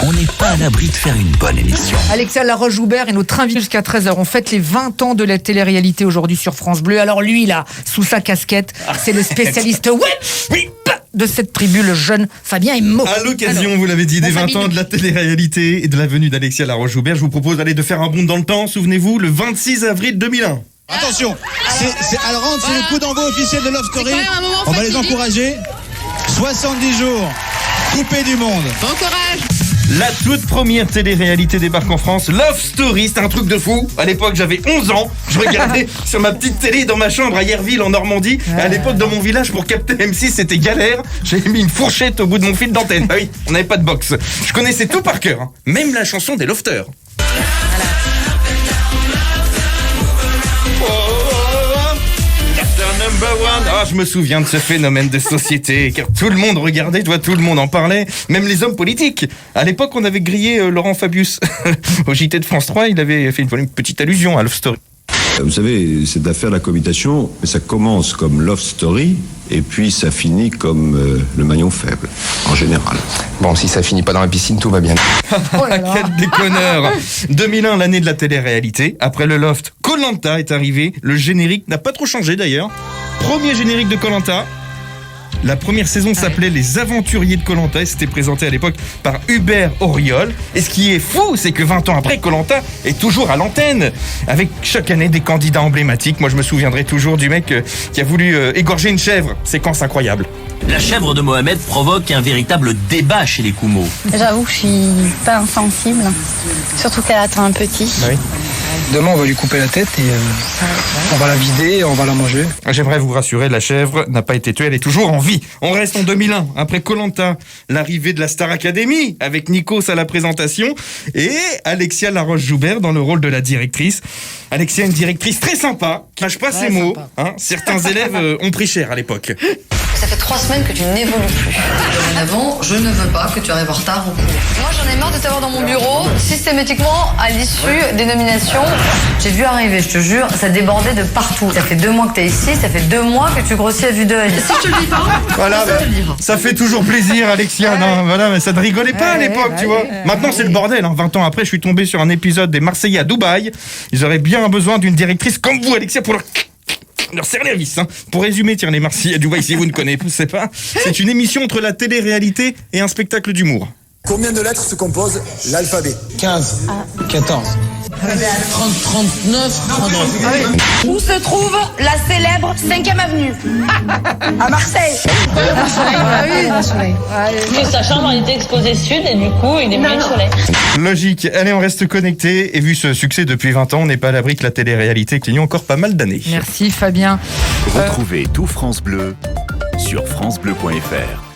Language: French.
on n'est pas à l'abri de faire une bonne émission. Alexia Laroche-Joubert est notre invité jusqu'à 13h. On fête les 20 ans de la télé-réalité aujourd'hui sur France Bleu. Alors lui, là, sous sa casquette, c'est le spécialiste web de cette tribu, le jeune Fabien Immo. À l'occasion, vous l'avez dit, des 20 ans de la télé-réalité et de la venue d'Alexia Laroche-Joubert, je vous propose d'aller de faire un bond dans le temps. Souvenez-vous, le 26 avril 2001. Attention, elle rentre, c'est le coup d'envoi officiel de Love Story. On va les encourager. 70 jours, coupés du monde. Bon courage. La toute première télé-réalité débarque en France. Love Story, c'était un truc de fou. À l'époque, j'avais 11 ans. Je regardais sur ma petite télé dans ma chambre à Yerville, en Normandie. Et à l'époque, dans mon village, pour capter M6, c'était galère. J'avais mis une fourchette au bout de mon fil d'antenne. Ah oui, on n'avait pas de box. Je connaissais tout par cœur, hein. Même la chanson des Lofters. Ah, je me souviens de ce phénomène de société, car tout le monde regardait, tout le monde en parlait, même les hommes politiques. À l'époque, on avait grillé Laurent Fabius. Au JT de France 3, il avait fait une petite allusion à Love Story. Vous savez, cette affaire de la cohabitation, ça commence comme Love Story, et puis ça finit comme le maillon faible, en général. Bon, si ça finit pas dans la piscine, tout va bien. Oh là là. Quel déconneur. 2001, l'année de la télé-réalité. Après le Loft, Koh-Lanta est arrivé. Le générique n'a pas trop changé d'ailleurs. Premier générique de Koh-Lanta. La première saison s'appelait Les Aventuriers de Koh-Lanta et c'était présenté à l'époque par Hubert Auriol. Et ce qui est fou, c'est que 20 ans après, Koh-Lanta est toujours à l'antenne, avec chaque année des candidats emblématiques. Moi, je me souviendrai toujours du mec qui a voulu égorger une chèvre. Séquence incroyable. La chèvre de Mohamed provoque un véritable débat chez les Koumo. J'avoue que je suis pas insensible, surtout qu'elle attend un petit. Bah oui. Demain, on va lui couper la tête et on va la vider et on va la manger. J'aimerais vous rassurer, la chèvre n'a pas été tuée, elle est toujours en vie. On reste en 2001, après Koh-Lanta, l'arrivée de la Star Academy, avec Nikos à la présentation, et Alexia Laroche-Joubert dans le rôle de la directrice. Alexia, une directrice très sympa, qui lâche pas ses mots. Hein. Certains élèves ont pris cher à l'époque. Ça fait 3 semaines que tu n'évolues plus. Dorénavant, je ne veux pas que tu arrives en retard au cours. Moi, j'en ai marre de t'avoir dans mon bureau, systématiquement, à l'issue des nominations. J'ai vu arriver, je te jure, ça débordait de partout. Ça fait 2 mois que t'es ici, ça fait 2 mois que tu grossis à vue d'œil. Si je te le dis pas, voilà, ça fait toujours plaisir, Alexia. Non, voilà, mais ça ne rigolait pas à l'époque, tu vois. Maintenant, c'est le bordel. 20 ans après, je suis tombé sur un épisode des Marseillais à Dubaï. Ils auraient bien besoin d'une directrice comme vous, Alexia, pour leur serrer la vis. Pour résumer, tiens, les Marseillais à Dubaï, si vous ne connaissez pas, c'est une émission entre la télé-réalité et un spectacle d'humour. Combien de lettres se compose l'alphabet? 15, 14. 30, 39, 39. Où se trouve la célèbre 5e avenue? À Marseille. Que sa chambre était exposée sud et du coup, il est mis le soleil. Logique. Allez, on reste connectés. Et vu ce succès depuis 20 ans, on n'est pas à l'abri que la télé-réalité continue encore pas mal d'années. Merci Fabien. Retrouvez tout France Bleu sur francebleu.fr.